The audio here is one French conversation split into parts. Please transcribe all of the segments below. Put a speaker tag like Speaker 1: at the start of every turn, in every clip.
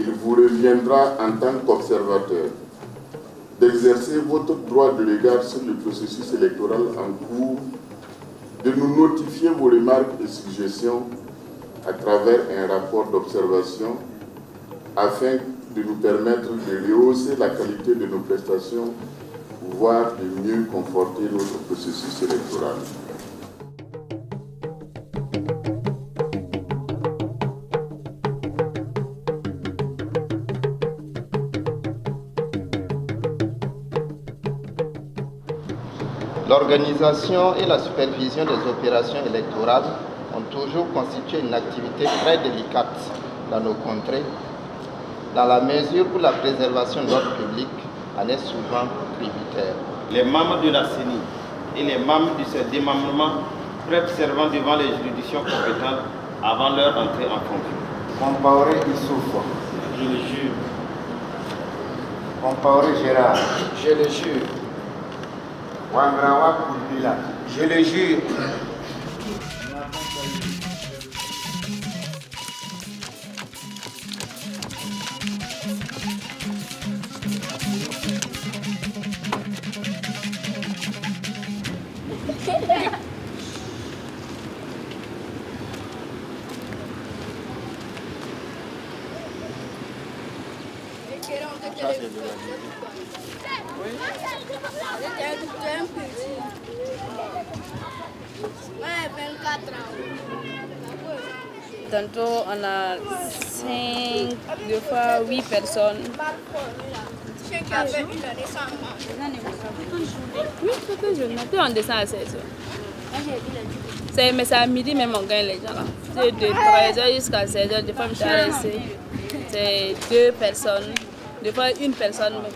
Speaker 1: il vous reviendra en tant qu'observateur d'exercer votre droit de regard sur le processus électoral en cours, de nous notifier vos remarques et suggestions à travers un rapport d'observation afin de nous permettre de rehausser la qualité de nos prestations, voire de mieux conforter notre processus électoral.
Speaker 2: L'organisation et la supervision des opérations électorales ont toujours constitué une activité très délicate dans nos contrées, dans la mesure où la préservation de l'ordre public en est souvent tributaire.
Speaker 3: Les membres de la CENI et les membres de ce démembrement prêtent serment devant les juridictions compétentes avant leur entrée en fonction.
Speaker 4: Compaoré Issoufou.
Speaker 3: Je le jure.
Speaker 4: Compaoré Gérard.
Speaker 5: Je le jure.
Speaker 4: Wangrawa Kourbila.
Speaker 5: Je le jure.
Speaker 6: Tantôt, on a 5, deux fois 8 personnes. Oui, toute une journée. Puis on descend à 16 heures. Mais c'est à midi même on gagne les gens là. C'est de 13h jusqu'à 16h. Des fois, je suis resté. C'est 2 personnes. Des fois, 1 personne même.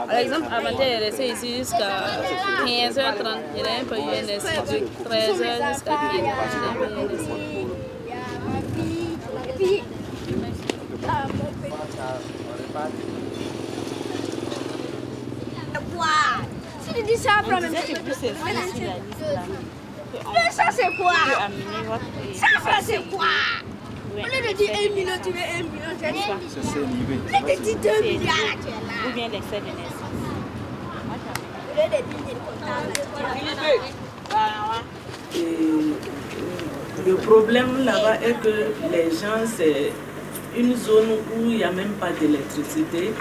Speaker 6: Par exemple, avant il est resté ici jusqu'à 15h30. Il a un peu eu un essai de 13h jusqu'à 15h.
Speaker 7: Si tu dis ça, après, mais ça c'est quoi? Ça c'est quoi? Au lieu de dire 1 million, tu veux 1 million, tu as dit. Au lieu de dire 2 milliards, tu es là. Ou bien l'excès de naissance. Au lieu de dire
Speaker 8: le problème là-bas est que les gens, c'est une zone où il n'y a même pas d'électricité.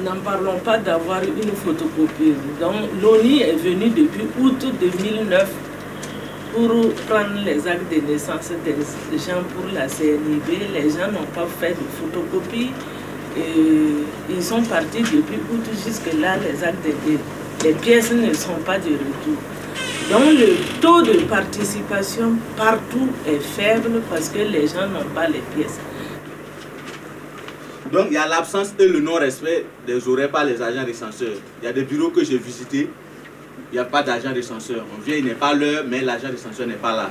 Speaker 8: N'en parlons pas d'avoir une photocopieuse. Donc l'ONU est venue depuis août 2009 pour prendre les actes de naissance des gens pour la CNIB. Les gens n'ont pas fait de photocopie. Et ils sont partis depuis août jusque là, les actes les pièces ne sont pas de retour. Donc le taux de participation partout est faible parce que les gens n'ont pas les pièces.
Speaker 9: Donc il y a l'absence et le non-respect des horaires par les agents recenseurs. Il y a des bureaux que j'ai visités, il n'y a pas d'agent recenseur. On vient, il n'est pas l'heure, mais l'agent recenseur n'est pas là.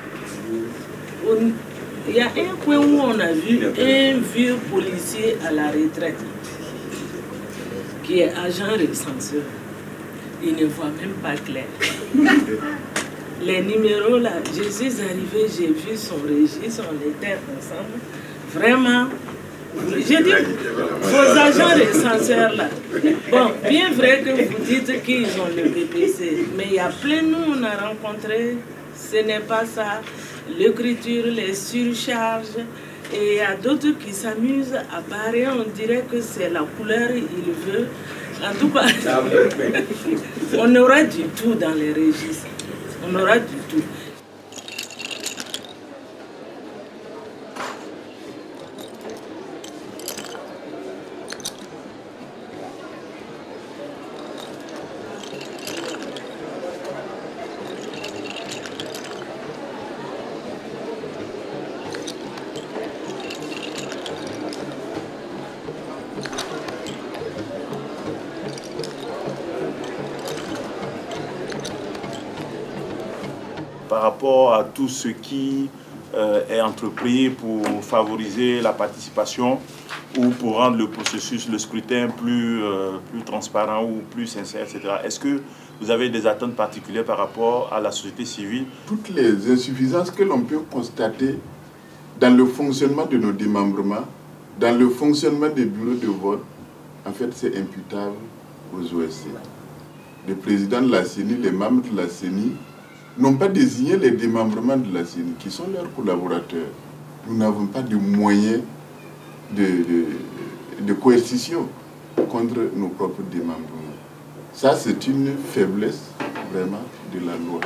Speaker 8: Il y a un coin où on a vu un vieux policier à la retraite qui est agent recenseur. Il ne voit même pas clair. Les numéros là, je suis arrivée, j'ai vu son registre, on était ensemble. Vraiment, je dis, vos agents recenseurs là, bon, bien vrai que vous dites qu'ils ont le BPC, mais il y a plein, nous on a rencontré, ce n'est pas ça. L'écriture, les surcharges, et il y a d'autres qui s'amusent à barrer, on dirait que c'est la couleur qu'il veut. En tout cas, on aura du tout dans les registres. On aura du tout.
Speaker 10: Par rapport à tout ce qui est entrepris pour favoriser la participation ou pour rendre le processus, le scrutin plus transparent ou plus sincère, etc. Est-ce que vous avez des attentes particulières par rapport à la société civile?
Speaker 1: Toutes les insuffisances que l'on peut constater dans le fonctionnement de nos démembrements dans le fonctionnement des bureaux de vote, en fait, c'est imputable aux OSC. Le président de la CENI, les membres de la CENI, n'ont pas désigné les démembrements de la CENI, qui sont leurs collaborateurs. Nous n'avons pas de moyens de coercition contre nos propres démembrements. Ça, c'est une faiblesse vraiment de la loi.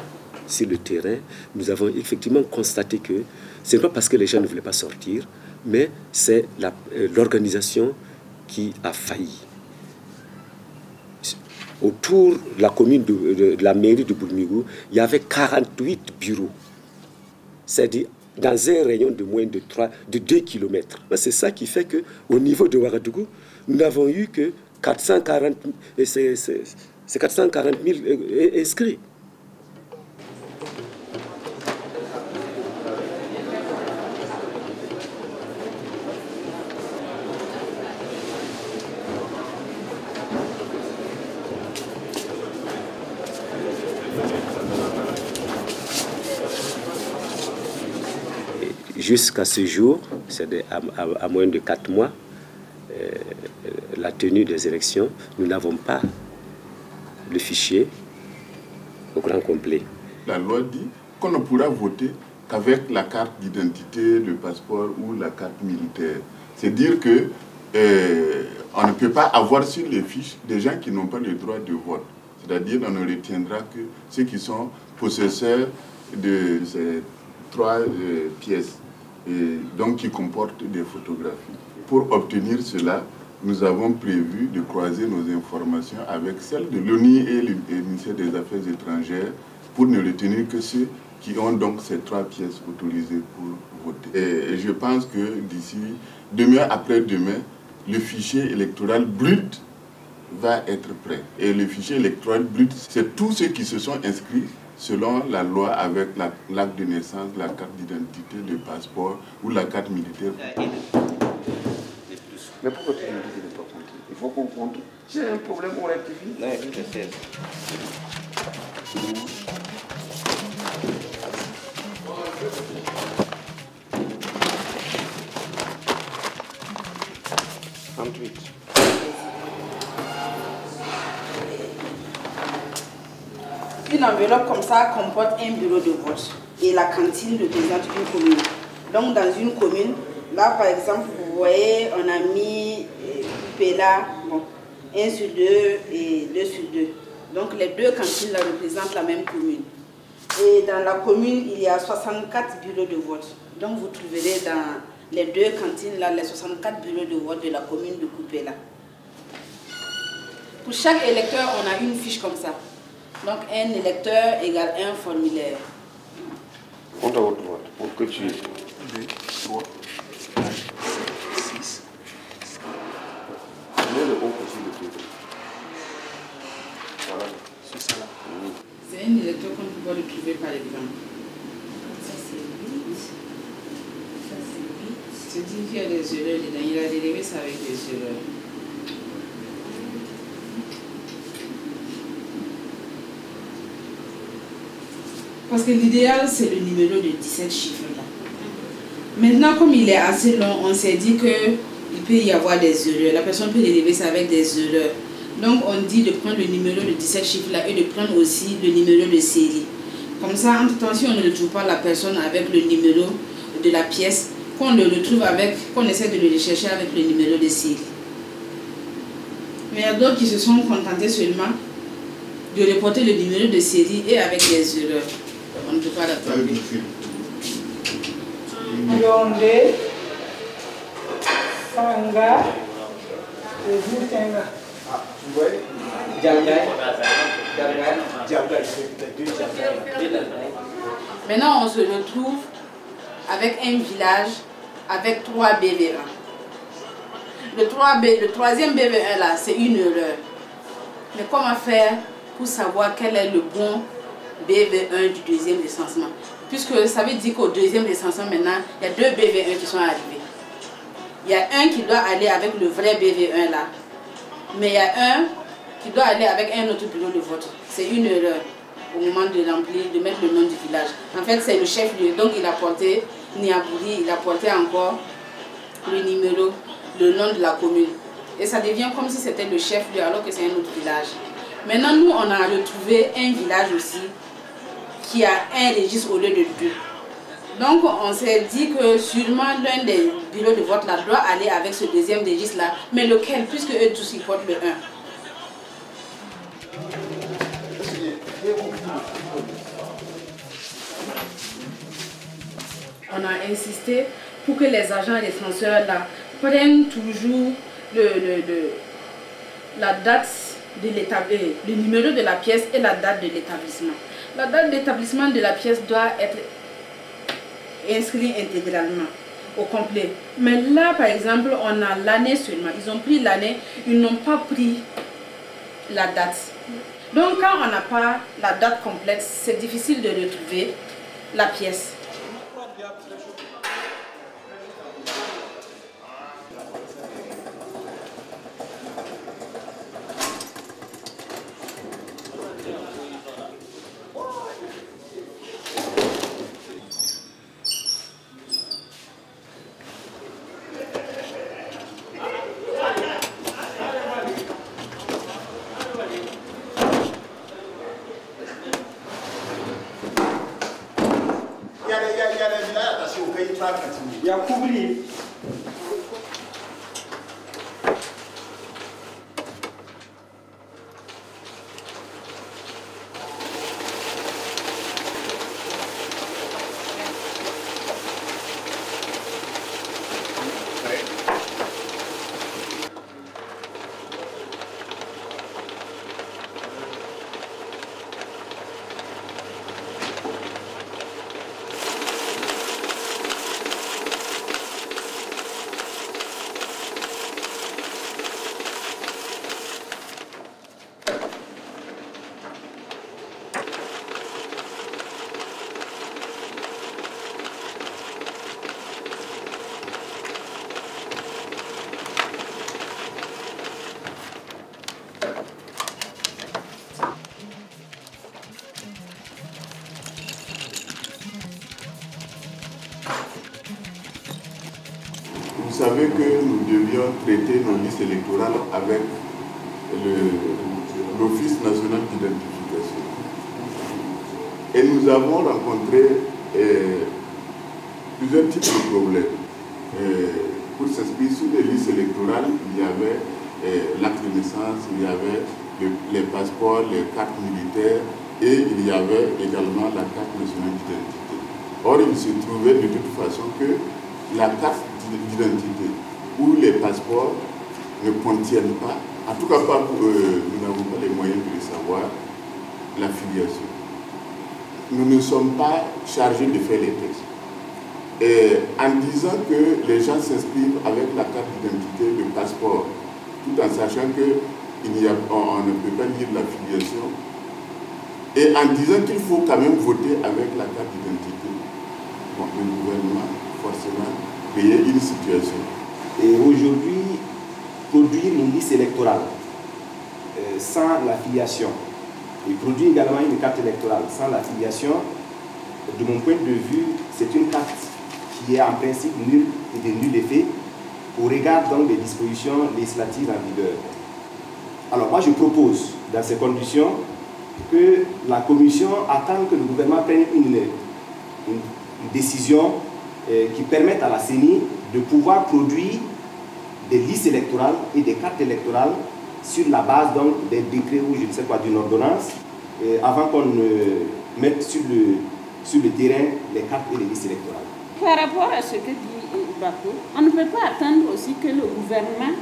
Speaker 11: Sur le terrain, nous avons effectivement constaté que ce n'est pas parce que les gens ne voulaient pas sortir, mais c'est l'organisation qui a failli. Autour de la commune de la mairie de Boulmigou, il y avait 48 bureaux. C'est-à-dire dans un rayon de moins de 2 km. C'est ça qui fait qu'au niveau de Ouagadougou, nous n'avons eu que 440 000 inscrits. Jusqu'à ce jour, c'est à moins de 4 mois, la tenue des élections, nous n'avons pas le fichier au grand complet.
Speaker 1: La loi dit qu'on ne pourra voter qu'avec la carte d'identité, le passeport ou la carte militaire. C'est dire que on ne peut pas avoir sur les fiches des gens qui n'ont pas le droit de vote. C'est-à-dire qu'on ne retiendra que ceux qui sont possesseurs de ces 3 pièces. Et donc qui comportent des photographies. Pour obtenir cela, nous avons prévu de croiser nos informations avec celles de l'ONU et le ministère des Affaires étrangères pour ne retenir que ceux qui ont donc ces 3 pièces autorisées pour voter. Et je pense que d'ici demain, après-demain, le fichier électoral brut va être prêt. Et le fichier électoral brut, c'est tous ceux qui se sont inscrits selon la loi avec l'acte de naissance, la carte d'identité, le passeport ou la carte militaire.
Speaker 12: Mais pourquoi tu me dis qu'il n'est pas compté? Il faut qu'on compte. J'ai un problème, on rectifie.
Speaker 3: Non, je sais.
Speaker 13: Une enveloppe comme ça comporte un bureau de vote et la cantine représente une commune. Donc dans une commune, là par exemple, vous voyez, on a mis Pela, bon, 1 sur 2 et 2 sur 2. Donc les 2 cantines là représentent la même commune. Et dans la commune, il y a 64 bureaux de vote. Donc vous trouverez dans les 2 cantines là les 64 bureaux de vote de la commune de Koupela. Pour chaque électeur, on a une fiche comme ça. Donc un électeur égale un formulaire.
Speaker 12: Compte à votre droite pour que tu... 2, 3, 4, 6. Mets le haut possible de tout. Voilà. C'est ça là.
Speaker 13: C'est un électeur qu'on peut le trouver par exemple. Ça c'est 8. Ça c'est 8. C'est dit qu'il y a des erreurs dedans. Il a dérivé ça avec des erreurs. Parce que l'idéal, c'est le numéro de 17 chiffres là. Maintenant, comme il est assez long, on s'est dit qu'il peut y avoir des erreurs. La personne peut dériver ça avec des erreurs. Donc, on dit de prendre le numéro de 17 chiffres là et de prendre aussi le numéro de série. Comme ça, entre-temps, si on ne retrouve pas la personne avec le numéro de la pièce, qu'on le retrouve avec, qu'on essaie de le rechercher avec le numéro de série. Mais il y a d'autres qui se sont contentés seulement de reporter le numéro de série et avec des erreurs. On ne peut pas l'attendre.
Speaker 14: Yondé, Sanga, et Boutenga.
Speaker 12: Vous voyez?
Speaker 13: Maintenant, on se retrouve avec un village avec 3 BV1. Le troisième BV1 là, c'est une erreur. Mais comment faire pour savoir quel est le bon BV1 du deuxième recensement? Puisque ça veut dire qu'au deuxième recensement maintenant, il y a 2 BV1 qui sont arrivés. Il y a un qui doit aller avec le vrai BV1 là. Mais il y a un qui doit aller avec un autre bureau de vote. C'est une erreur au moment de remplir, de mettre le nom du village. En fait, c'est le chef-lieu. Donc il a porté Niabouri, il a porté encore le numéro le nom de la commune. Et ça devient comme si c'était le chef-lieu alors que c'est un autre village. Maintenant, nous, on a retrouvé un village aussi qui a un registre au lieu de deux. Donc, on s'est dit que sûrement l'un des bureaux de vote là doit aller avec ce deuxième registre-là. Mais lequel, puisque eux tous ils portent le 1. On a insisté pour que les agents recenseurs là prennent toujours la date de l'établissement, le numéro de la pièce et la date de l'établissement. La date d'établissement de la pièce doit être inscrite intégralement, au complet. Mais là, par exemple, on a l'année seulement. Ils ont pris l'année, ils n'ont pas pris la date. Donc, quand on n'a pas la date complète, c'est difficile de retrouver la pièce.
Speaker 15: Il y a couvri.
Speaker 1: Vous savez que nous devions traiter nos listes électorales avec l'Office national d'identification. Et nous avons rencontré plusieurs types de problèmes. Pour s'inscrire sur les listes électorales, il y avait l'acte de naissance, il y avait les passeports, les cartes militaires et il y avait également la carte nationale d'identité. Or, il se trouvait de toute façon que la carte d'identité ou les passeports ne contiennent pas, en tout cas pas pour, nous n'avons pas les moyens de le savoir, la filiation. Nous ne sommes pas chargés de faire les tests. Et en disant que les gens s'inscrivent avec la carte d'identité, le passeport, tout en sachant qu'on ne peut pas lire la filiation, et en disant qu'il faut quand même voter avec la carte d'identité, bon, le gouvernement, forcément, payer une situation.
Speaker 16: Et aujourd'hui, produire une liste électorale sans l'affiliation et produire également une carte électorale sans l'affiliation, de mon point de vue, c'est une carte qui est en principe nulle et de nul effet au regard donc des dispositions législatives en vigueur. Alors moi je propose dans ces conditions que la commission attend que le gouvernement prenne une décision qui permettent à la CENI de pouvoir produire des listes électorales et des cartes électorales sur la base donc des décrets ou je ne sais quoi d'une ordonnance avant qu'on ne mette sur le terrain les cartes et les listes électorales.
Speaker 17: Par rapport à ce que dit Bako, on ne peut pas attendre aussi que le gouvernement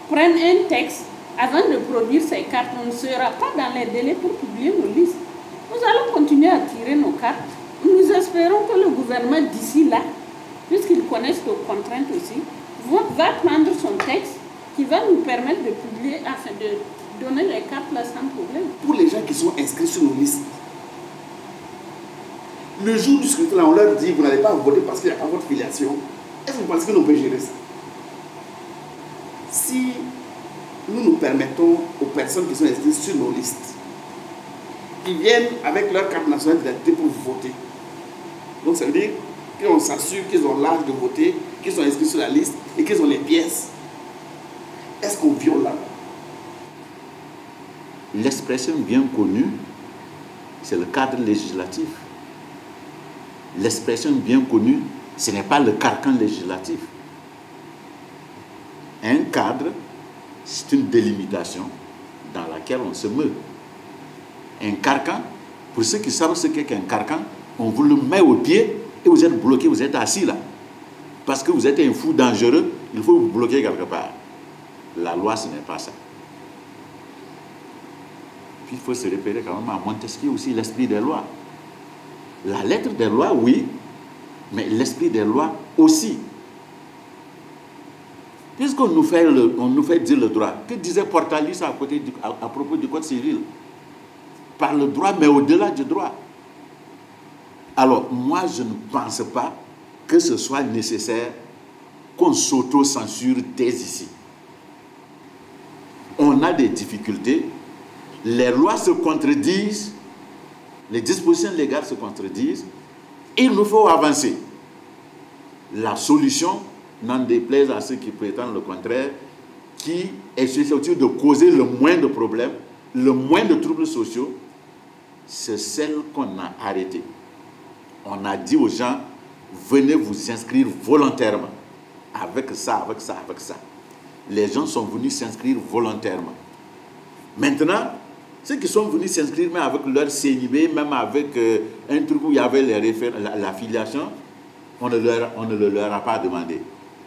Speaker 17: prenne un texte avant de produire ces cartes. On ne sera pas dans les délais pour publier nos listes. Nous allons continuer à tirer nos cartes. Nous espérons que le gouvernement d'ici là, puisqu'ils connaissent nos contraintes aussi, va prendre son texte qui va nous permettre de publier afin de donner les cartes là sans problème.
Speaker 18: Pour les gens qui sont inscrits sur nos listes, le jour du scrutin, on leur dit vous n'allez pas voter parce qu'il n'y a pas votre filiation. Est-ce que vous pensez que nous pouvons gérer ça? Si nous permettons aux personnes qui sont inscrites sur nos listes, qui viennent avec leur carte nationale d'identité pour voter, donc ça veut dire qu'on s'assure qu'ils ont l'âge de voter, qu'ils sont inscrits sur la liste et qu'ils ont les pièces Est-ce qu'on viole la loi?
Speaker 15: L'expression bien connue, c'est le cadre législatif. L'expression bien connue, ce n'est pas le carcan législatif. Un cadre, c'est une délimitation dans laquelle on se meut. Un carcan, pour ceux qui savent ce qu'est qu'un carcan, on vous le met au pied et vous êtes bloqué, vous êtes assis là. Parce que vous êtes un fou dangereux, il faut vous bloquer quelque part. La loi, ce n'est pas ça. Puis il faut se repérer quand même à Montesquieu aussi, l'esprit des lois. La lettre des lois, oui, mais l'esprit des lois aussi. Puisqu'on nous fait dire le droit, que disait Portalis à propos du Code civil? Par le droit, mais au-delà du droit. Alors, moi, je ne pense pas que ce soit nécessaire qu'on s'auto-censure dès ici. On a des difficultés, les lois se contredisent, les dispositions légales se contredisent, il nous faut avancer. La solution, n'en déplaise à ceux qui prétendent le contraire, qui est susceptible de causer le moins de problèmes, le moins de troubles sociaux, c'est celle qu'on a arrêtée. On a dit aux gens, venez vous inscrire volontairement, avec ça, avec ça, avec ça. Les gens sont venus s'inscrire volontairement. Maintenant, ceux qui sont venus s'inscrire même avec leur CNIB, même avec un truc où il y avait l'affiliation, on ne leur a pas demandé.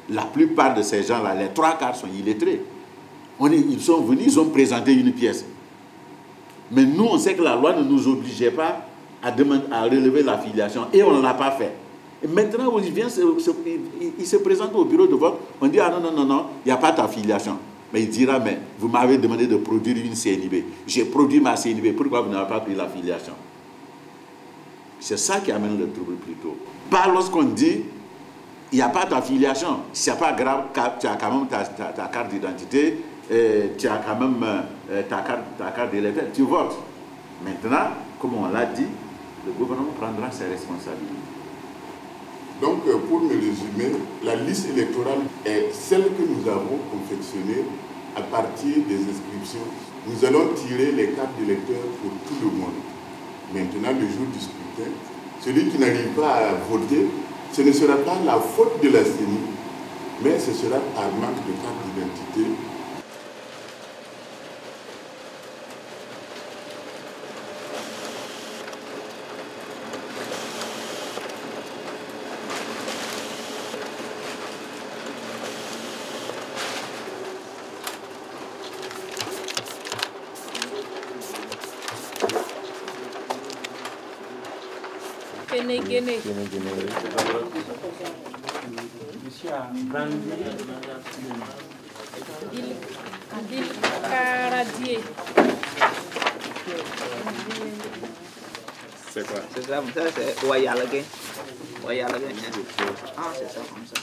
Speaker 15: La plupart de ces gens-là, les 3/4 sont illettrés. Ils sont venus, ils ont présenté une pièce. Mais nous, on sait que la loi ne nous obligeait pas à relever l'affiliation et on ne l'a pas fait. Et maintenant, il se présente au bureau de vote, on dit, ah non, non, non, non, il n'y a pas d'affiliation. Mais il dira, mais vous m'avez demandé de produire une CNIB. J'ai produit ma CNIB, pourquoi vous n'avez pas pris l'affiliation? C'est ça qui amène le trouble plutôt. Pas lorsqu'on dit, il n'y a pas d'affiliation, c'est pas grave, tu as quand même ta carte d'identité, tu as quand même ta carte d'électeur, tu votes. Maintenant, comme on l'a dit, le gouvernement prendra ses responsabilités.
Speaker 1: Donc, pour me résumer, la liste électorale est celle que nous avons confectionnée à partir des inscriptions. Nous allons tirer les cartes d'électeurs pour tout le monde. Maintenant, le jour du scrutin, celui qui n'arrive pas à voter, ce ne sera pas la faute de la CENI, mais ce sera par manque de carte d'identité.
Speaker 6: Guinée.
Speaker 14: Monsieur a grandi.
Speaker 6: Adil Karadier.
Speaker 2: C'est quoi? C'est ça, c'est Ouayalagué. Ouayalagué. Ah, c'est ça, comme ça.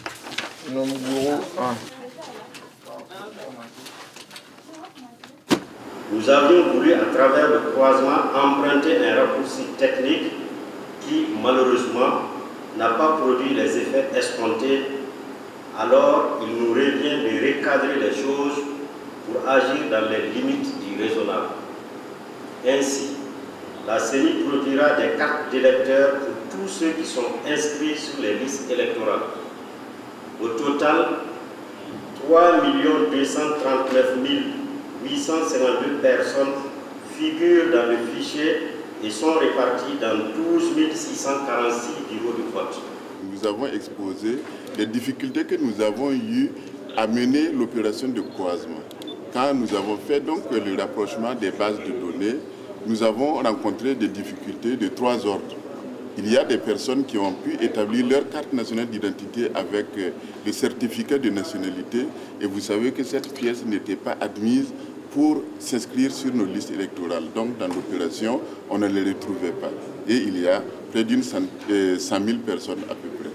Speaker 19: Nous avions voulu, à travers le croisement, emprunter un raccourci technique qui, malheureusement, n'a pas produit les effets escomptés. Alors, il nous revient de recadrer les choses pour agir dans les limites du raisonnable. Ainsi, la CENI produira des cartes d'électeurs pour tous ceux qui sont inscrits sur les listes électorales. Au total, 3 239 852 personnes figurent dans le fichier et sont répartis dans 12 646 bureaux de vote.
Speaker 1: Nous avons exposé les difficultés que nous avons eues à mener l'opération de croisement. Quand nous avons fait donc le rapprochement des bases de données, nous avons rencontré des difficultés de 3 ordres. Il y a des personnes qui ont pu établir leur carte nationale d'identité avec le certificat de nationalité et vous savez que cette pièce n'était pas admise pour s'inscrire sur nos listes électorales. Donc dans l'opération, on ne les retrouvait pas. Et il y a près d'une 100 000 personnes à peu près.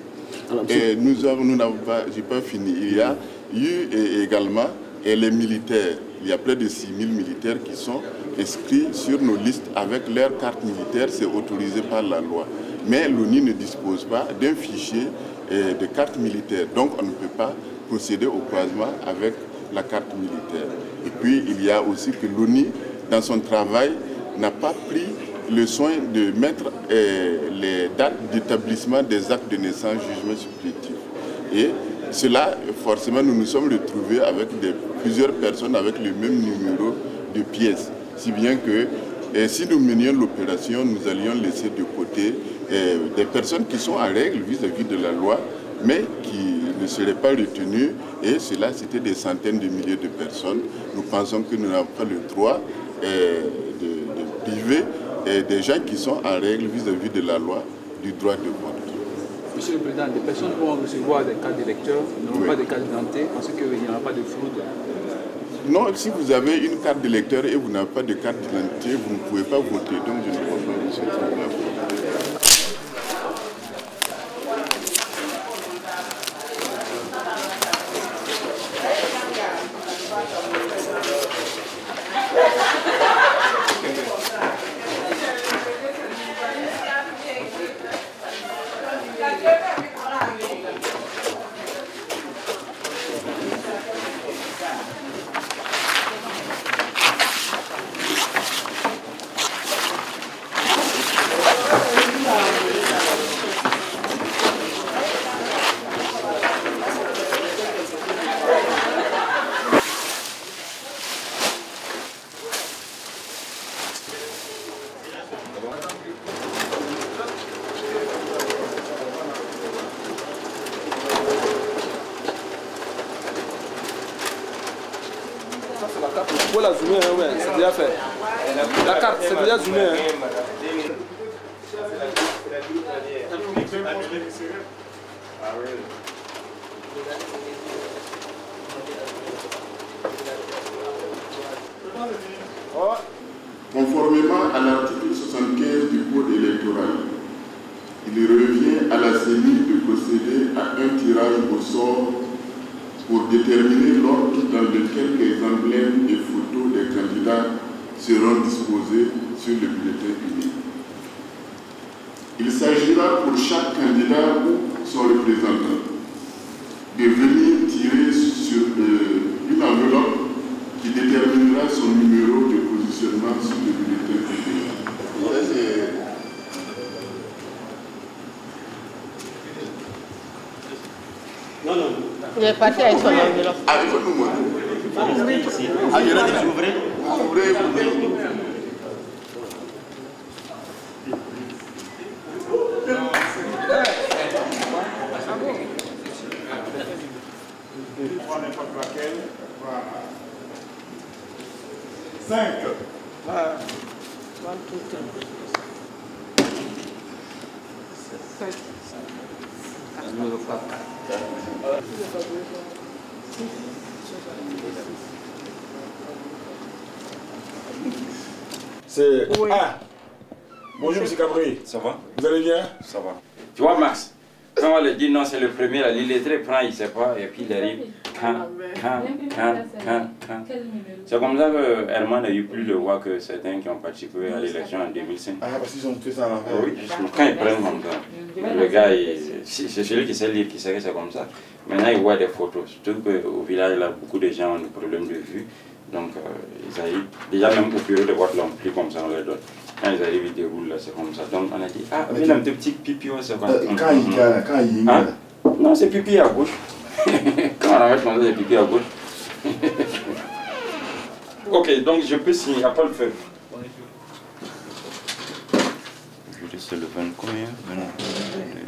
Speaker 1: Alors, et nous n'avons pas, j'ai pas fini. Il y a eu également les militaires. Il y a près de 6 000 militaires qui sont inscrits sur nos listes avec leur carte militaire. C'est autorisé par la loi. Mais l'ONU ne dispose pas d'un fichier de carte militaire. Donc on ne peut pas procéder au croisement avec la carte militaire. Et puis il y a aussi que l'ONU, dans son travail, n'a pas pris le soin de mettre les dates d'établissement des actes de naissance, jugement supplétif. Et cela, forcément, nous nous sommes retrouvés avec plusieurs personnes avec le même numéro de pièces. Si bien que si nous menions l'opération, nous allions laisser de côté des personnes qui sont en règle vis-à-vis de la loi, mais qui ne seraient pas retenues. Et cela, c'était des centaines de milliers de personnes. Nous pensons que nous n'avons pas le droit de priver des gens qui sont en règle vis-à-vis de la loi du droit de vote.
Speaker 14: Monsieur le Président, des personnes vont recevoir des cartes d'électeurs, n'auront pas de carte d'identité, parce qu'il n'y aura pas de fraude.
Speaker 1: Non, si vous avez une carte d'électeur et vous n'avez pas de carte d'identité, vous ne pouvez pas voter. Donc je ne crois pas que c'est ça.
Speaker 14: Faut la zoomer, ouais, c'est déjà fait. La carte, c'est déjà zoomé.
Speaker 1: Conformément à l'article 75 du Code électoral, il revient à la CENI de procéder à un tirage au sort pour déterminer l'ordre dans lequel les emblèmes et photos des candidats seront disposés sur le bulletin unique. Il s'agira pour chaque candidat ou son représentant de venir tirer sur une enveloppe qui déterminera son numéro de positionnement sur le bulletin unique.
Speaker 19: Non, non.
Speaker 20: Il est parti avec son enveloppe.
Speaker 1: Ah, il faut nous montrer.
Speaker 19: Ah, il y en a des ouvrés.
Speaker 1: Ouvrez.
Speaker 10: N'importe laquelle. 5.
Speaker 14: Numéro 4.
Speaker 10: C'est... Ah. Bonjour, M. Cabri.
Speaker 21: Ça va?
Speaker 10: Vous allez bien?
Speaker 21: Ça va. Tu vois, Max, quand on lui dit non, c'est le premier, là, l'illettré prend, il ne sait pas, et puis il arrive. C'est comme ça que Herman a eu plus de voix que certains qui ont participé à l'élection en 2005.
Speaker 10: Ah, parce qu'ils ont fait ça à l'envers.
Speaker 21: Oui, quand ils prennent comme ça. Le gars, c'est celui qui sait lire qui sait que c'est comme ça. Maintenant, il voit des photos. Surtout qu'au village, là, beaucoup de gens ont des problèmes de vue. Donc, ils arrivent. Déjà, même au bureau de vote, là, on plie comme ça, on les donne. Quand ils arrivent, ils déroulent, là, c'est comme ça. Donc, on a dit, ah, mais un petit pipi, c'est comme ça.
Speaker 10: Quand il
Speaker 21: hein? Non, c'est pipi à gauche. Quand on arrête, on a des pipi à gauche. Ok, donc je peux signer, à pas le faire. Aujourd'hui, c'est le 20 combien?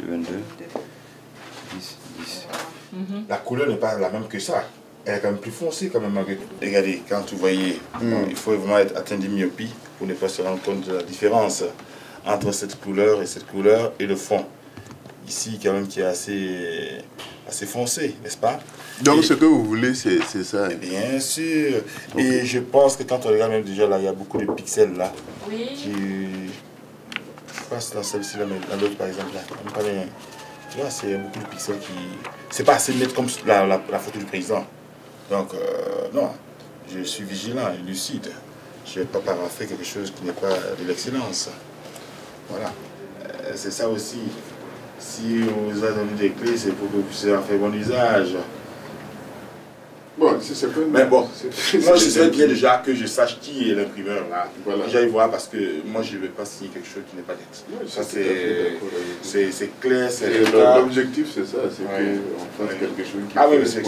Speaker 21: Le 22. 10, 10.
Speaker 10: La couleur n'est pas la même que ça. Elle est quand même plus foncée quand même. Regardez, quand vous voyez, il faut vraiment être atteint de myopie pour ne pas se rendre compte de la différence entre cette couleur et le fond. Ici, quand même, qui est assez foncé, n'est-ce pas?
Speaker 1: Donc, ce que vous voulez, c'est ça.
Speaker 10: Bien sûr. Okay. Et je pense que quand on regarde même déjà là, il y a beaucoup de pixels là.
Speaker 20: Oui.
Speaker 10: Qui passent dans celle-ci là, mais dans l'autre par exemple là. Tu vois, c'est beaucoup de pixels qui. C'est pas assez net comme la photo du président. Donc, non, je suis vigilant et lucide. Je ne vais pas paraffer quelque chose qui n'est pas de l'excellence. Voilà. C'est ça aussi. Si on vous a donné des clés, c'est pour que vous puissiez en faire bon usage.
Speaker 1: Bon, c'est pas...
Speaker 4: Mais bon, moi je sais bien déjà que je sache qui est l'imprimeur là. Voilà. J'aille voir parce que moi je ne vais pas signer quelque chose qui n'est pas net. Oui, ça c'est clair, c'est
Speaker 1: l'objectif c'est ça, c'est qu'on fasse quelque chose qui...
Speaker 4: Ah oui, c'est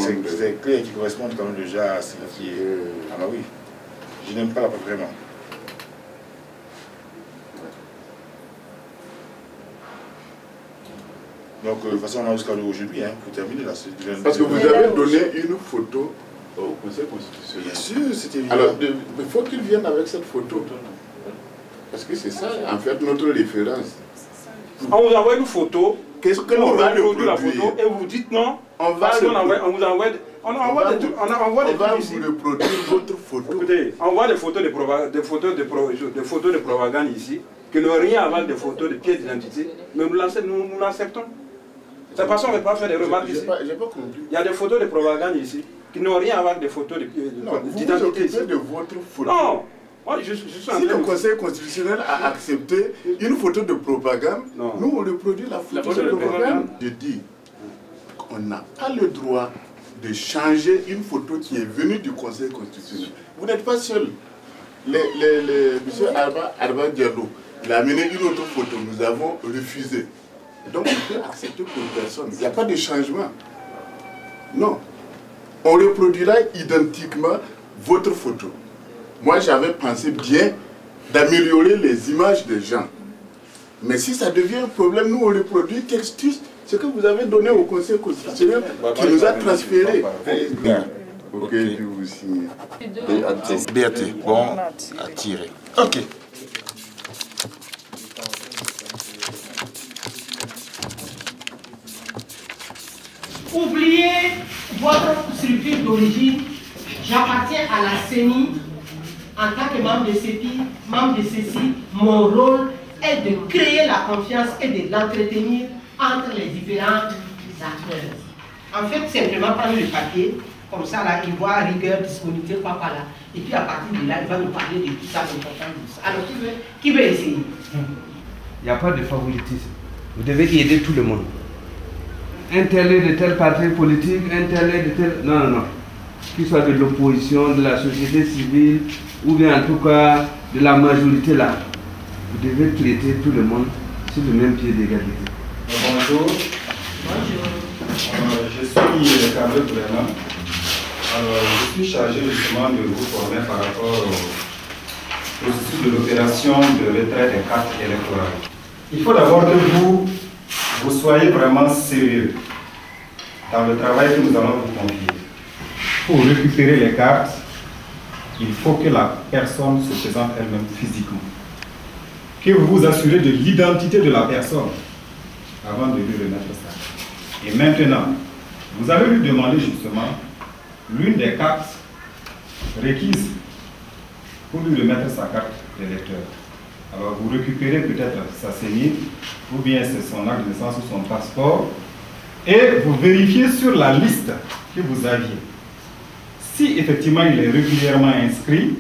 Speaker 4: clair, qui correspond quand même déjà à ce qui est... Ah bah oui, je n'aime pas la vraiment. Donc, de toute façon, on a jusqu'à aujourd'hui pour terminer là.
Speaker 1: Parce que vous avez donné une photo au Conseil constitutionnel.
Speaker 4: Bien sûr, c'était évident.
Speaker 1: Alors, il faut qu'ils viennent avec cette photo. Parce que c'est ça, en fait, notre référence.
Speaker 22: On vous envoie une photo.
Speaker 1: Qu'est-ce que l'on va
Speaker 22: produire la photo et vous dites non. On va on vous envoie. On envoie des trucs. On envoie des trucs ici.
Speaker 1: Reproduire votre photo.
Speaker 22: Écoutez, on envoie des photos de propagande ici qui n'ont rien à voir des photos de pièces d'identité, mais nous l'acceptons. C'est parce qu'on ne veut pas faire des remarques ici.
Speaker 1: J'ai pas compris.
Speaker 22: Il y a des photos de propagande ici qui n'ont rien à voir avec des photos d'identité ici.
Speaker 1: De votre photo.
Speaker 22: Non. Moi, je suis
Speaker 1: si le Conseil constitutionnel a accepté une photo de propagande, nous on reproduit la photo de propagande. Je dis qu'on n'a pas le droit de changer une photo qui est venue du Conseil constitutionnel. Vous n'êtes pas seul. M. Arba Diallo, il a amené une autre photo, nous avons refusé. Donc on peut accepter pour personne. Il n'y a pas de changement. Non. On reproduira identiquement votre photo. Moi j'avais pensé bien d'améliorer les images des gens. Mais si ça devient un problème, nous on reproduit ce que vous avez donné au Conseil constitutionnel qui nous a transféré. Ok, puis vous signez.
Speaker 4: BAT, bon, à tirer. Ok.
Speaker 23: Oubliez votre structure d'origine. J'appartiens à la CENI en tant que membre de CEPI, membre de CECI. Mon rôle est de créer la confiance et de l'entretenir entre les différents acteurs. En fait, simplement prendre le papier, comme ça, là, il voit rigueur, disponibilité, quoi, là. Et puis à partir de là, il va nous parler de tout ça, l'important de ça. Alors, qui veut essayer?
Speaker 24: Il n'y a pas de favoritisme. Vous devez aider tout le monde. Un tel est de tel parti politique, un tel est de tel... Non, non, non. Qu'il soit de l'opposition, de la société civile, ou bien en tout cas de la majorité là. Vous devez traiter tout le monde sur le même pied d'égalité.
Speaker 25: Bonjour. Bonjour. Je suis Carlo Brennan. Alors, je suis chargé justement de vous former par rapport au processus de l'opération de retrait des cartes électorales. Il faut d'abord que vous soyez vraiment sérieux dans le travail que nous allons vous confier. Pour récupérer les cartes, il faut que la personne se présente elle-même physiquement. Que vous vous assurez de l'identité de la personne avant de lui remettre ça. Et maintenant, vous allez lui demander justement l'une des cartes requises pour lui remettre sa carte d'électeur. Alors vous récupérez peut-être sa CENI, ou bien c'est son acte de naissance ou son passeport, et vous vérifiez sur la liste que vous aviez. Si effectivement il est régulièrement inscrit,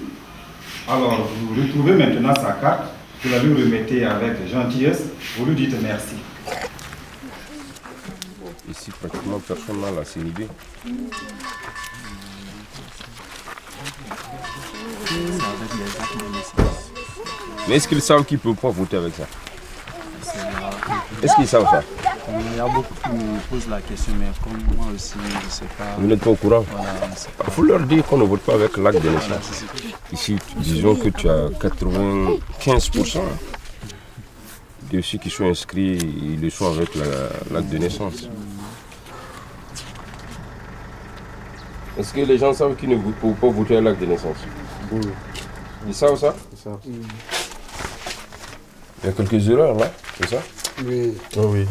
Speaker 25: alors vous retrouvez maintenant sa carte, vous la lui remettez avec gentillesse, vous lui dites merci.
Speaker 12: Ici, pratiquement personne n'a la CNIB. Mais est-ce qu'ils savent qu'ils ne peuvent pas voter avec ça? Est-ce qu'ils savent ça?
Speaker 26: Il y a beaucoup qui me posent la question, mais comme moi aussi, je ne sais pas.
Speaker 12: Vous n'êtes pas au courant?
Speaker 26: Voilà,
Speaker 12: il faut leur dire qu'on ne vote pas avec l'acte de naissance. Ici, disons que tu as 95% de ceux qui sont inscrits, ils le sont avec l'acte de naissance. Est-ce que les gens savent qu'ils ne peuvent pas voter à l'acte de naissance? Oui. Ils savent ça? Ils savent. Il y a quelques erreurs là, c'est ça?
Speaker 26: Oui.
Speaker 12: Oh, oui.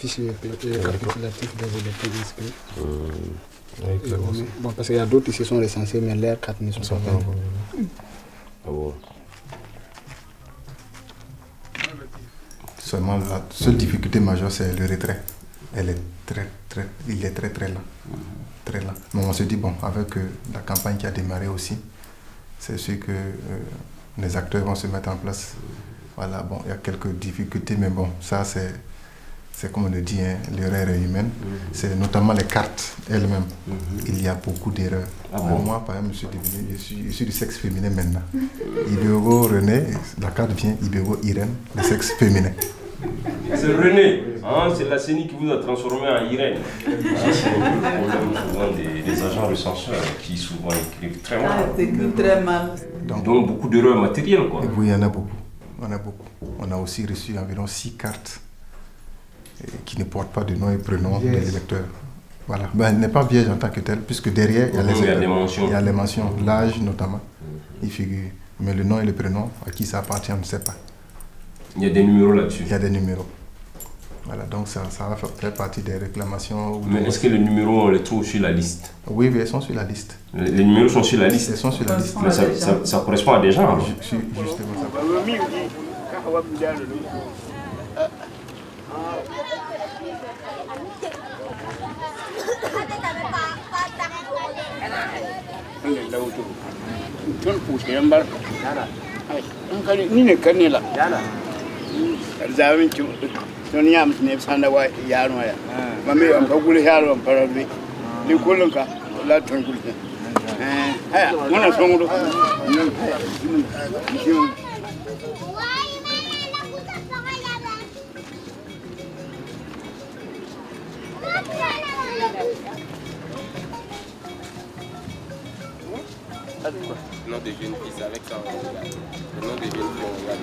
Speaker 26: Fichier récapitulatif des électeurs inscrits.
Speaker 12: Oui,
Speaker 26: bon, parce qu'il y a d'autres qui se sont recensés, mais leurs cartes ne sont pas encore.
Speaker 12: Ah bon.
Speaker 25: Seulement la seule difficulté majeure, c'est le retrait. Il est très lent. Très lent. Mais on se dit, bon, avec la campagne qui a démarré aussi, c'est sûr que les acteurs vont se mettre en place. Voilà, bon, il y a quelques difficultés, mais bon, ça c'est
Speaker 3: c'est comme on le dit, hein, l'erreur est humaine. C'est notamment les cartes elles-mêmes. Il y a beaucoup d'erreurs. Moi, par exemple, je suis du sexe féminin maintenant. Ibego René, la carte vient Ibego Irène, le sexe féminin.
Speaker 12: C'est René, hein, c'est la CENI qui vous a transformé en Irène. C'est le problème souvent des agents recenseurs qui souvent écrivent très mal.
Speaker 5: Très mal.
Speaker 12: Donc beaucoup d'erreurs matérielles, quoi.
Speaker 3: Oui, il y en a beaucoup. On a aussi reçu environ 6 cartes qui ne portent pas de nom et prénom des électeurs. Voilà. Ben, elle n'est pas vierge en tant que telle, puisque derrière, il y a les mentions. Il y a les mentions, l'âge notamment, il figure. Mais le nom et le prénom, à qui ça appartient, on ne sait pas.
Speaker 12: Il y a des numéros là-dessus.
Speaker 3: Il y a des numéros. Voilà, donc ça va faire partie des réclamations.
Speaker 12: Mais est-ce que les numéros, on les trouve sur la liste?
Speaker 3: Oui, ils sont sur la liste.
Speaker 12: Les numéros sont sur la liste?
Speaker 3: Ils sont sur la liste.
Speaker 12: Mais ça correspond à des gens.
Speaker 3: Justement ça.
Speaker 7: Le nom des jeunes filles, avec ça on regarde. Le nom des jeunes filles, on regarde.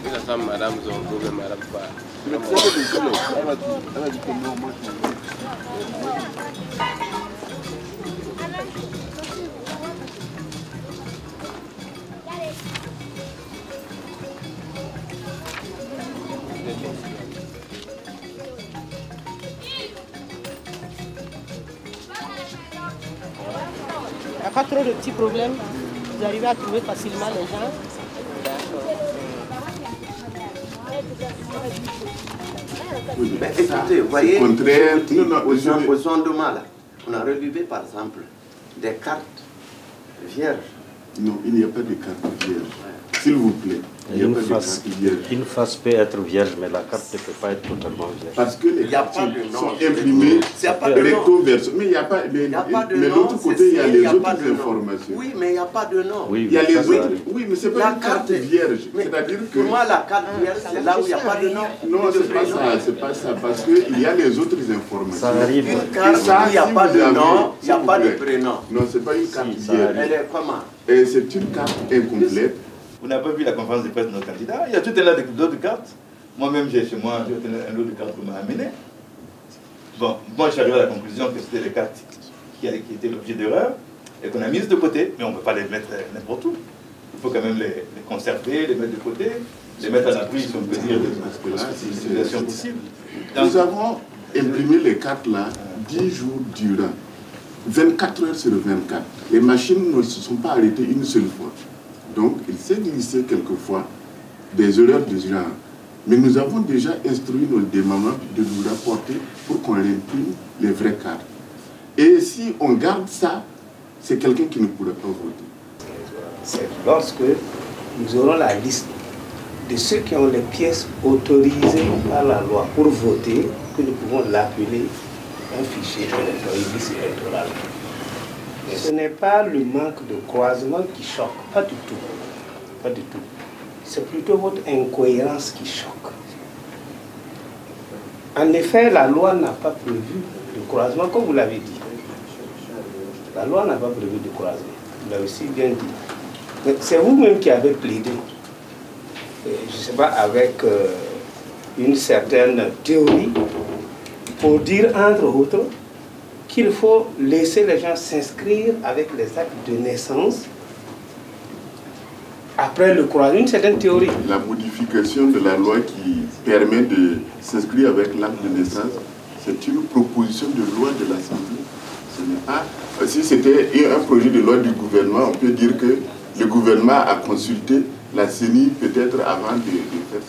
Speaker 7: Et la femme, madame Zongo, mais madame pas.
Speaker 23: Il n'y a pas trop de petits problèmes. Vous arrivez à trouver facilement les gens.
Speaker 8: Mais écoutez, vous voyez, aux Zondomas, là, on a relevé par exemple des cartes vierges.
Speaker 1: Non, il n'y a pas de cartes vierges. S'il vous plaît.
Speaker 9: Une face peut être vierge, mais la carte ne peut pas être totalement vierge.
Speaker 1: Parce que les cartes sont imprimées recto verso. Mais il n'y a pas de nom. Mais de l'autre côté, il y a les autres informations.
Speaker 8: Oui, mais il n'y a pas de nom.
Speaker 1: Il y a les autres. Oui, mais ce n'est pas une carte vierge. C'est-à-dire que.
Speaker 8: Pour moi, la carte vierge, c'est là où il n'y a pas de nom.
Speaker 1: Non, ce n'est pas ça. C'est pas ça. Parce qu'il y a les autres informations.
Speaker 8: Ça arrive. Une carte où il n'y a pas de nom, il n'y a pas de prénom.
Speaker 1: Non, ce n'est pas une carte vierge.
Speaker 8: Elle est comment?
Speaker 1: C'est une carte incomplète.
Speaker 11: Vous n'avez pas vu la conférence de presse de nos candidats? Il y a tout un tas d'autres cartes. Moi-même, j'ai chez moi un lot de cartes qu'on m'a amené. Bon, moi, je suis arrivé à la conclusion que c'était les cartes qui étaient l'objet d'erreur et qu'on a mises de côté, mais on ne peut pas les mettre n'importe où. Il faut quand même les conserver, les mettre de côté, les mettre à l'abri, si on peut dire, de la situation possible.
Speaker 1: Nous avons imprimé les cartes là 10 jours durant, 24 heures sur 24. Les machines ne se sont pas arrêtées une seule fois. Donc, il s'est glissé quelquefois des erreurs de ce genre. Mais nous avons déjà instruit nos démembrants de nous rapporter pour qu'on imprime les vraies cartes. Et si on garde ça, c'est quelqu'un qui ne pourrait pas voter.
Speaker 27: C'est lorsque nous aurons la liste de ceux qui ont les pièces autorisées par la loi pour voter que nous pouvons l'appeler un fichier électoral. Ce n'est pas le manque de croisement qui choque, pas du tout. Pas du tout. C'est plutôt votre incohérence qui choque. En effet, la loi n'a pas prévu de croisement, comme vous l'avez dit. La loi n'a pas prévu de croisement. Vous l'avez aussi bien dit. C'est vous-même qui avez plaidé, je ne sais pas, avec une certaine théorie, pour dire, entre autres, qu'il faut laisser les gens s'inscrire avec les actes de naissance après le croisement, une certaine théorie.
Speaker 1: La modification de la loi qui permet de s'inscrire avec l'acte de naissance, c'est une proposition de loi de l'Assemblée. Ce n'est pas... Si c'était un projet de loi du gouvernement, on peut dire que le gouvernement a consulté la CENI peut-être avant de faire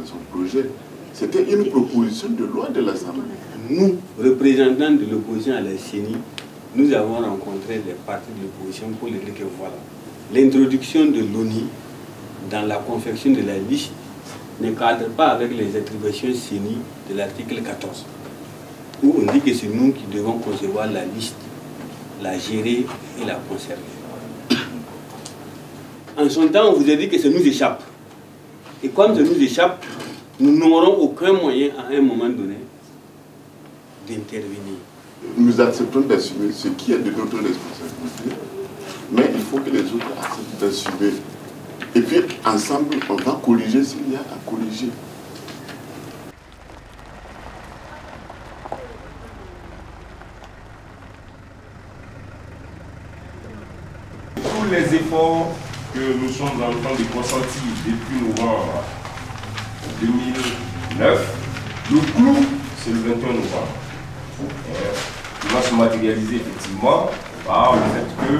Speaker 1: son projet. C'était une proposition de loi de l'Assemblée.
Speaker 16: Nous, représentants de l'opposition à la CENI, nous avons rencontré les partis de l'opposition pour leur dire que voilà, l'introduction de l'ONI dans la confection de la liste
Speaker 2: ne cadre pas avec les attributions CENI de l'article 14, où on dit que c'est nous qui devons concevoir la liste, la gérer et la conserver. En son temps, on vous a dit que ça nous échappe. Et comme ça nous échappe, nous n'aurons aucun moyen à un moment donné d'intervenir.
Speaker 1: Nous acceptons d'assumer ce qui est de notre responsabilité, mais il faut que les autres acceptent d'assumer. Et puis, ensemble, on va corriger s'il y a à corriger.
Speaker 12: Tous les efforts que nous sommes en train de consentir depuis novembre 2009, le clou, c'est le 21 novembre. Il va se matérialiser effectivement par le fait que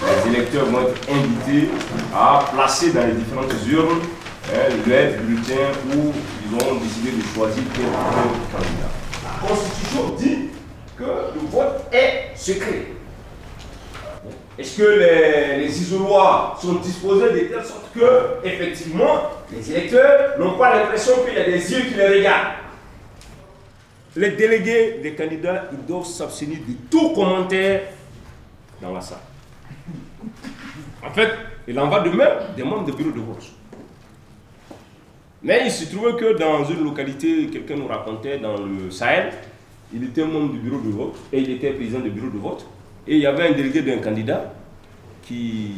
Speaker 12: les électeurs vont être invités à placer dans les différentes urnes leur bulletin où ils ont décidé de choisir tel candidat. La Constitution dit que le vote est secret. Est-ce que les isoloirs sont disposés de telle sorte que, effectivement, les électeurs n'ont pas l'impression qu'il y a des yeux qui les regardent? Les délégués des candidats, ils doivent s'abstenir de tout commentaire dans la salle. En fait, il en va de même des membres du bureau de vote. Mais il se trouvait que dans une localité, quelqu'un nous racontait dans le Sahel, il était membre du bureau de vote et il était président du bureau de vote. Et il y avait un délégué d'un candidat qui,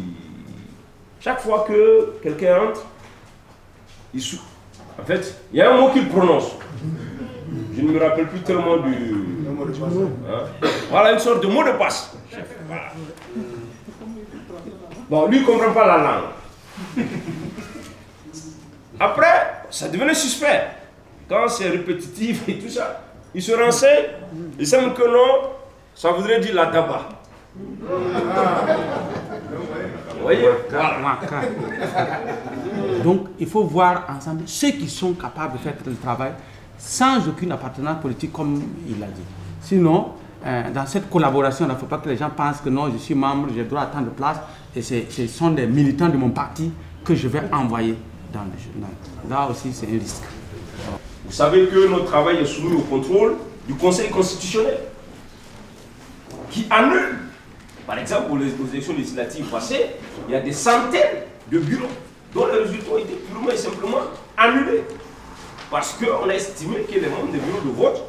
Speaker 12: chaque fois que quelqu'un entre, en fait, il y a un mot qu'il prononce. Je ne me rappelle plus tellement du... Hein? Voilà, une sorte de mot de passe. Voilà. Bon, lui ne comprend pas la langue. Après, ça devenait suspect. Quand c'est répétitif et tout ça, il se renseigne, il semble que non, ça voudrait dire la daba. Vous voyez?
Speaker 5: Donc, il faut voir ensemble ceux qui sont capables de faire le travail sans aucune appartenance politique, comme il l'a dit. Sinon, dans cette collaboration, il ne faut pas que les gens pensent que non, je suis membre, j'ai le droit à tant de place, et ce sont des militants de mon parti que je vais envoyer dans le journal. Là aussi, c'est un risque.
Speaker 12: Vous savez que notre travail est soumis au contrôle du Conseil constitutionnel, qui annule. Par exemple, aux élections législatives passées, il y a des centaines de bureaux dont les résultats ont été purement et simplement annulés. Parce qu'on a estimé que les membres des bureaux de vote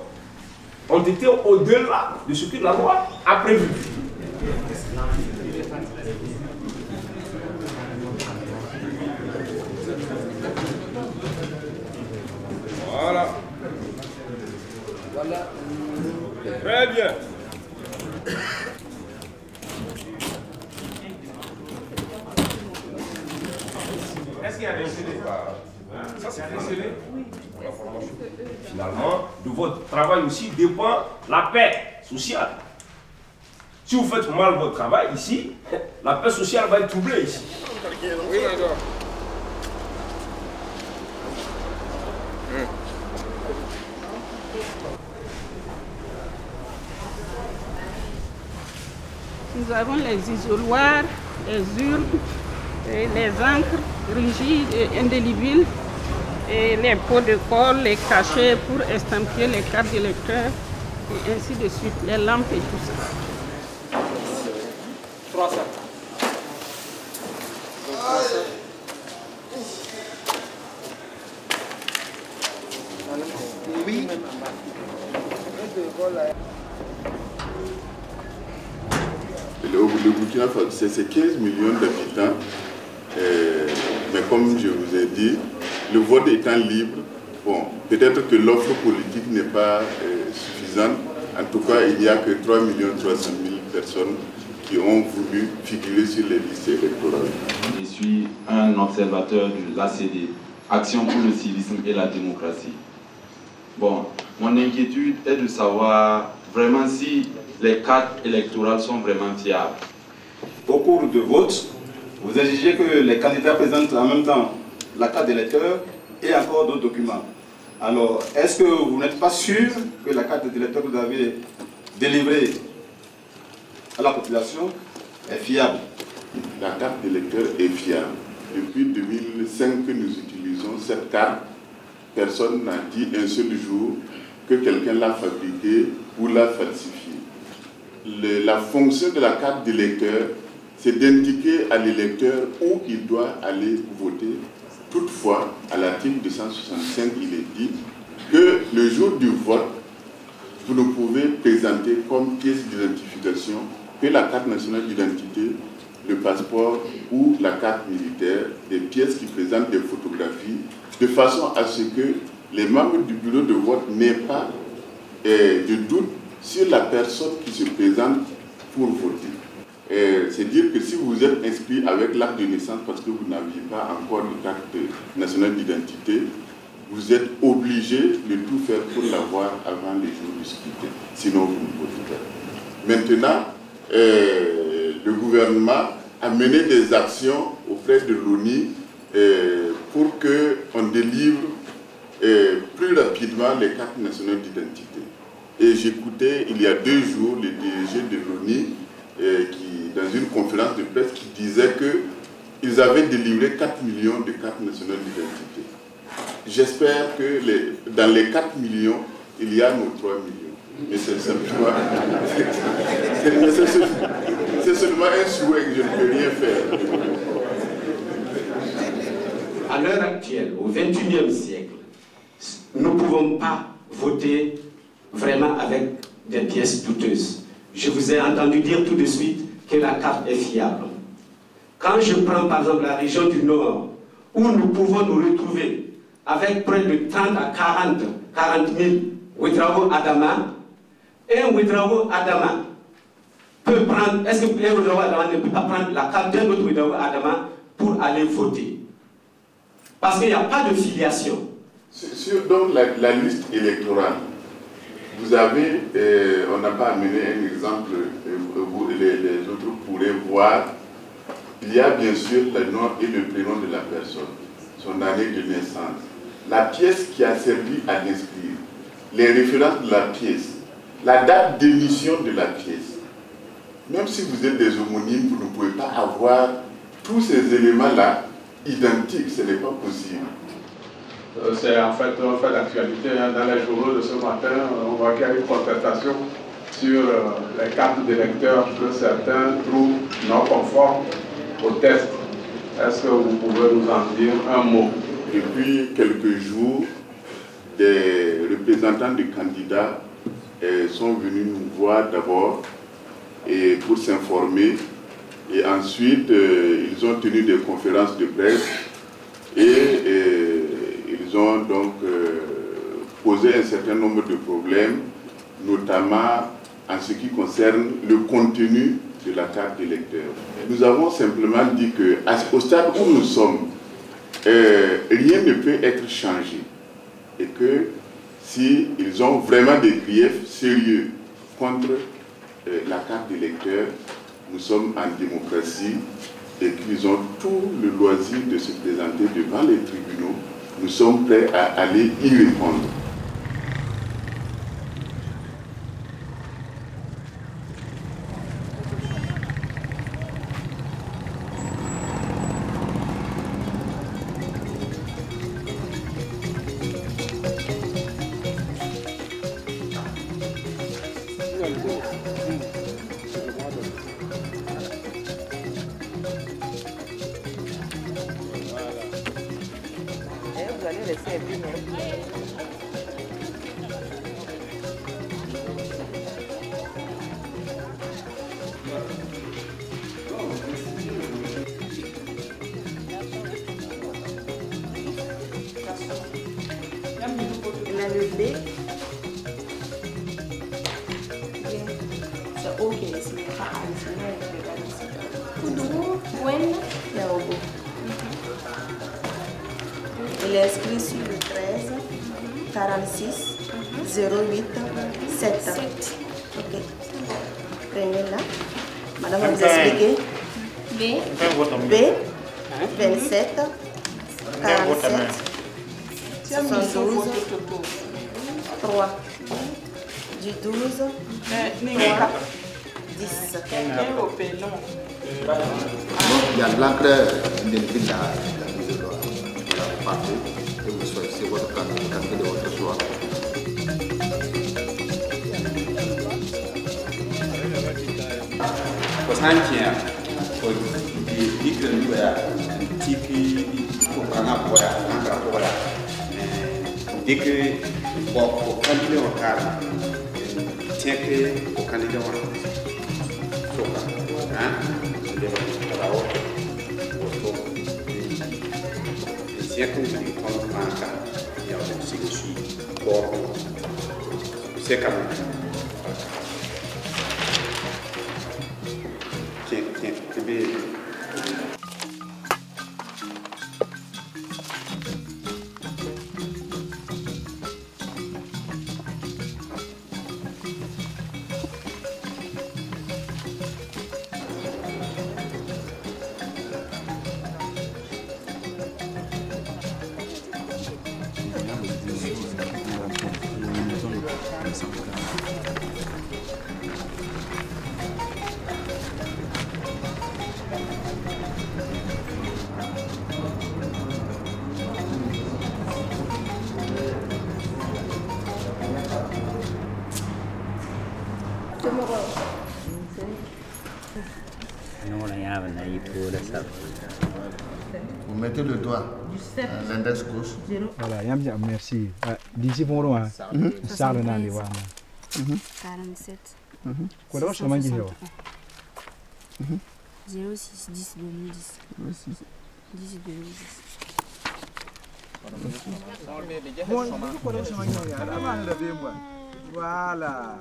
Speaker 12: ont été au-delà de ce que la loi a prévu. Voilà. Très bien. Est-ce qu'il y a des CD? Ça, c'est un CD. Finalement, de votre travail aussi dépend la paix sociale. Si vous faites mal votre travail ici, la paix sociale va être troublée ici. Oui, d'accord.
Speaker 6: Nous avons les isoloirs, les urnes, et les encres rigides et indélébiles, et les pots de colle, les cachets pour estampiller les cartes d'électeurs, et ainsi de suite, les lampes et tout ça. 300. Oui.
Speaker 1: Le Burkina Faso, c'est 15 millions d'habitants, mais comme je vous ai dit, le vote étant libre, bon, peut-être que l'offre politique n'est pas suffisante. En tout cas, il n'y a que 3 300 000 personnes qui ont voulu figurer sur les listes électorales.
Speaker 13: Je suis un observateur de l'ACD, Action pour le civisme et la démocratie. Bon, mon inquiétude est de savoir vraiment si les cartes électorales sont vraiment fiables.
Speaker 11: Au cours de vote, vous exigez que les candidats présentent en même temps la carte d'électeur et encore d'autres documents. Alors, est-ce que vous n'êtes pas sûr que la carte d'électeur que vous avez délivrée à la population est fiable?
Speaker 1: La carte d'électeur est fiable. Depuis 2005 que nous utilisons cette carte personne n'a dit un seul jour que quelqu'un l'a fabriqué ou l'a falsifié. La fonction de la carte d'électeur, c'est d'indiquer à l'électeur où il doit aller voter. Toutefois, à l'article 265, il est dit que le jour du vote, vous ne pouvez présenter comme pièce d'identification que la carte nationale d'identité, le passeport ou la carte militaire, des pièces qui présentent des photographies, de façon à ce que les membres du bureau de vote n'aient pas de doute sur la personne qui se présente pour voter. C'est dire que si vous êtes inscrit avec l'acte de naissance parce que vous n'aviez pas encore de carte nationale d'identité, vous êtes obligé de tout faire pour l'avoir avant les jours du scrutin. Sinon, vous ne votez pas. Maintenant, le gouvernement a mené des actions auprès de l'ONU pour qu'on délivre plus rapidement les cartes nationales d'identité. Et j'écoutais il y a 2 jours le DG de l'ONU dans une conférence de presse qui disait qu'ils avaient délivré 4 millions de cartes nationales d'identité. J'espère que dans les 4 millions, il y a nos 3 millions. Mais c'est simplement, c'est seulement un souhait que je ne peux rien faire.
Speaker 14: À l'heure actuelle, au XXIe siècle, nous ne pouvons pas voter vraiment avec des pièces douteuses. Je vous ai entendu dire tout de suite que la carte est fiable. Quand je prends par exemple la région du Nord, où nous pouvons nous retrouver avec près de 30 à 40 000 Ouedraogo Adama, un Ouedraogo Adama peut prendre, est-ce que un Ouedraogo Adama ne peut pas prendre la carte d'un autre Ouedraogo Adama pour aller voter? Parce qu'il n'y a pas de filiation.
Speaker 1: Sur donc la liste électorale, vous avez, on n'a pas amené un exemple, les autres pourraient voir, il y a bien sûr le nom et le prénom de la personne, son année de naissance, la pièce qui a servi à l'inscrire, les références de la pièce, la date d'émission de la pièce. Même si vous êtes des homonymes, vous ne pouvez pas avoir tous ces éléments-là identiques, ce n'est pas possible.
Speaker 22: C'est en fait un fait d'actualité. Dans les journaux de ce matin, on voit qu'il y a une contestation sur les cartes d'électeurs que certains trouvent non conformes au test. Est-ce que vous pouvez nous en dire un mot?
Speaker 1: Depuis quelques jours, des représentants des candidats sont venus nous voir d'abord pour s'informer et ensuite ils ont tenu des conférences de presse et ils ont donc posé un certain nombre de problèmes, notamment en ce qui concerne le contenu de la carte d'électeur. Nous avons simplement dit qu'au stade où nous sommes, rien ne peut être changé et que s'ils ont vraiment des griefs sérieux contre la carte d'électeur, nous sommes en démocratie et qu'ils ont tout le loisir de se présenter devant les tribunaux. Nous sommes prêts à aller y répondre.
Speaker 15: Il est inscrit sur le 13 46 08 7. Ok. Prenez-la. Madame va vous expliquer. B 27 47 72 3 du 12 3 10.
Speaker 17: Il y a l'encre de la mise de l'eau partout et vous choisissez votre candidat.
Speaker 4: Santia, Dick Tiki, Kokanapoya, Nangapoya, Dick, pour candidat au cadre, tiens que au candidat au siècle qui compte en cas, il y a aussi que je suis pour c'est quand même. Tiens, c'est bien.
Speaker 3: Vous mettez le doigt, l'index gauche.
Speaker 10: Voilà, merci. D'ici pour nous, ça le nom de
Speaker 15: 47.
Speaker 10: Quoi d'autre, je m'en dis
Speaker 15: 06 10 2010. 10 2010.
Speaker 10: Voilà.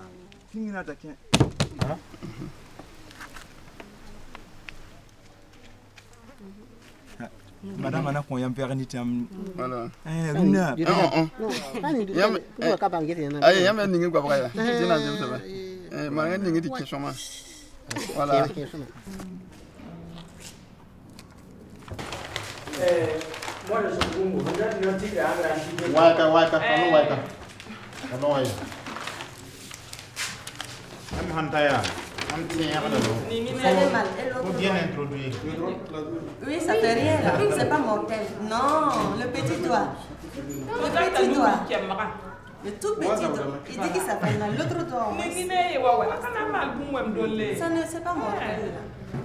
Speaker 10: Madame ana koyan pernite am
Speaker 3: voilà
Speaker 10: runa
Speaker 3: ay yam ningi gwa baya dina jëm sama ma nga ningi di question ma voilà
Speaker 23: moi le second regarde le tigre agrandi
Speaker 3: waika
Speaker 10: am hantaya am tiens
Speaker 15: Faut
Speaker 10: bien introduire.
Speaker 15: Oui, ça fait rien là, c'est pas mortel. Non, le petit doigt. Le petit doigt. Le tout petit doigt. Il dit que ça fait mal. L'autre doigt. Ça ne, c'est pas mortel.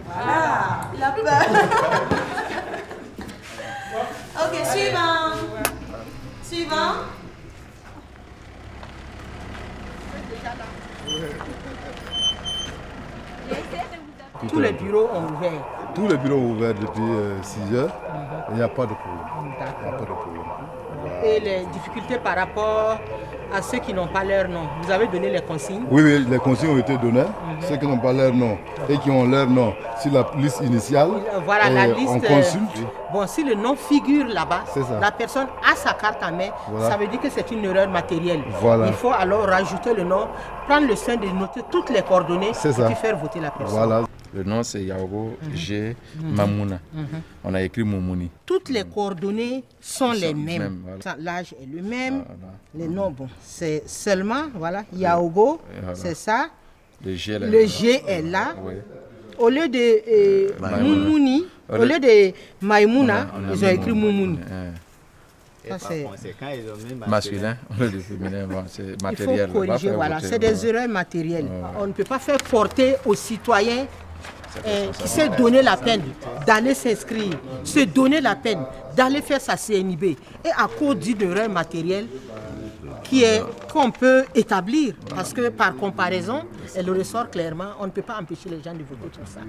Speaker 15: Voilà, il a peur. Ok, suivant. Suivant.
Speaker 23: Tous les bureaux ont ouvert.
Speaker 17: Tous les bureaux ont ouvert depuis 6 heures. Il n'y a pas de problème.
Speaker 23: Et les difficultés par rapport à ceux qui n'ont pas leur nom, vous avez donné les consignes?
Speaker 17: Oui, les consignes ont été données. Ceux qui n'ont pas leur nom et qui ont leur nom sur la liste initiale,
Speaker 23: voilà, la liste,
Speaker 17: on consulte.
Speaker 23: Bon, si le nom figure là-bas, la personne a sa carte en main,
Speaker 17: voilà. Ça
Speaker 23: veut dire que c'est une erreur matérielle.
Speaker 17: Voilà.
Speaker 23: Il faut alors rajouter le nom, prendre le soin de noter toutes les coordonnées et puis faire voter la personne.
Speaker 17: Voilà.
Speaker 18: Le nom c'est Yaogo G Mamouna. On a écrit Moumouni.
Speaker 23: Toutes les coordonnées sont les mêmes. Voilà. L'âge est le même. Voilà. Les noms, bon, c'est seulement, voilà, Yaogo, voilà. C'est ça.
Speaker 18: Le G
Speaker 23: est là. Oui. Au lieu de Moumouni, au lieu de Maïmouna, ils ont écrit Moumouni.
Speaker 18: Ça, c'est masculin, le féminin, c'est matériel.
Speaker 23: Il faut corriger, voilà, c'est des erreurs matérielles. On ne peut pas faire porter aux citoyens qui s'est donné la peine d'aller s'inscrire, se donner la peine d'aller faire sa CNIB, et à cause d'une erreur matérielle qu'on peut établir, parce que par comparaison, elle le ressort clairement, on ne peut pas empêcher les gens de voter tout ça.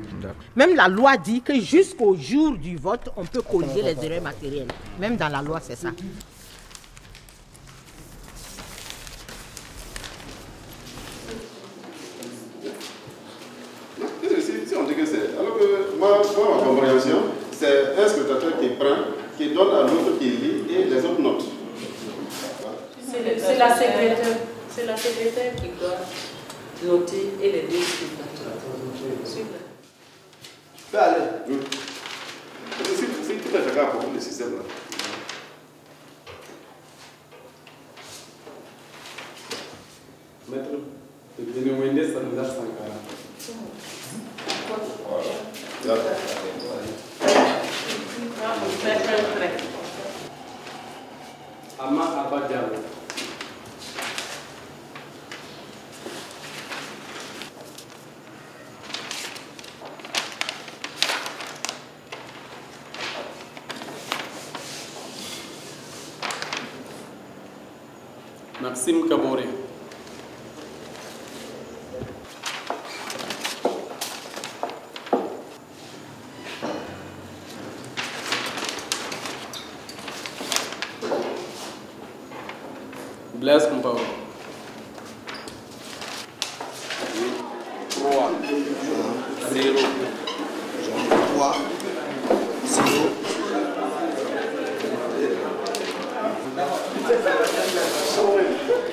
Speaker 23: Même la loi dit que jusqu'au jour du vote, on peut corriger les erreurs matérielles. Même dans la loi, c'est ça.
Speaker 1: Si on dit que c'est... Alors que moi, ma compréhension, c'est un scrutateur qui prend, qui donne à l'autre qui lit et les autres notes.
Speaker 19: C'est la secrétaire. C'est la secrétaire qui doit noter et les deux scrutateurs.
Speaker 1: Ça allait. Si tout est chacun a compris le système là.
Speaker 20: Maître, le dénommé, ça nous a 5 ans.
Speaker 1: Voilà.
Speaker 20: Ama Abadjalo. Maxime Kaboré. Blaise Compaoré.
Speaker 7: 3, 0. 3, 0.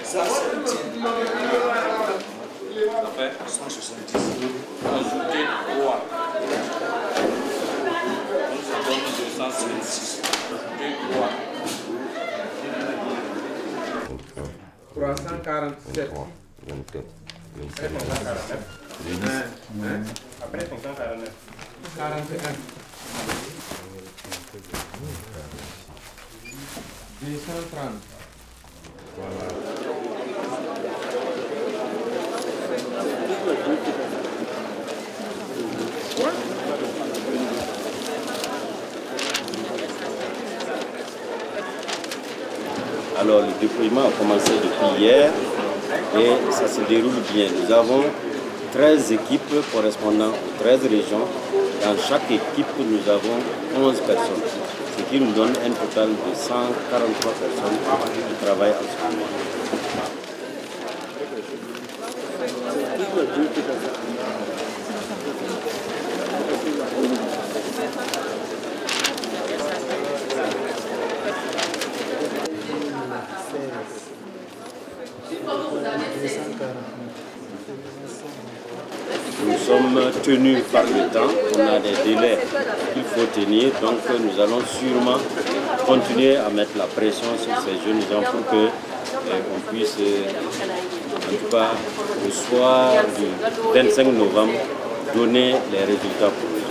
Speaker 7: Ça, c'est ça fait 170. Ajouter 3. Ça donne 256. Ajouter 3.
Speaker 20: 347.
Speaker 12: 24, 25.
Speaker 20: Après 549. 41. 230.
Speaker 12: Voilà.
Speaker 8: Alors le déploiement a commencé depuis hier et ça se déroule bien. Nous avons 13 équipes correspondant aux 13 régions. Dans chaque équipe, nous avons 11 personnes, ce qui nous donne un total de 143 personnes qui travaillent en ce moment. Nous sommes tenus par le temps, on a des délais qu'il faut tenir, donc nous allons sûrement continuer à mettre la pression sur ces jeunes gens pour que on puisse, en tout cas, au soir du 25 novembre, donner les résultats pour eux.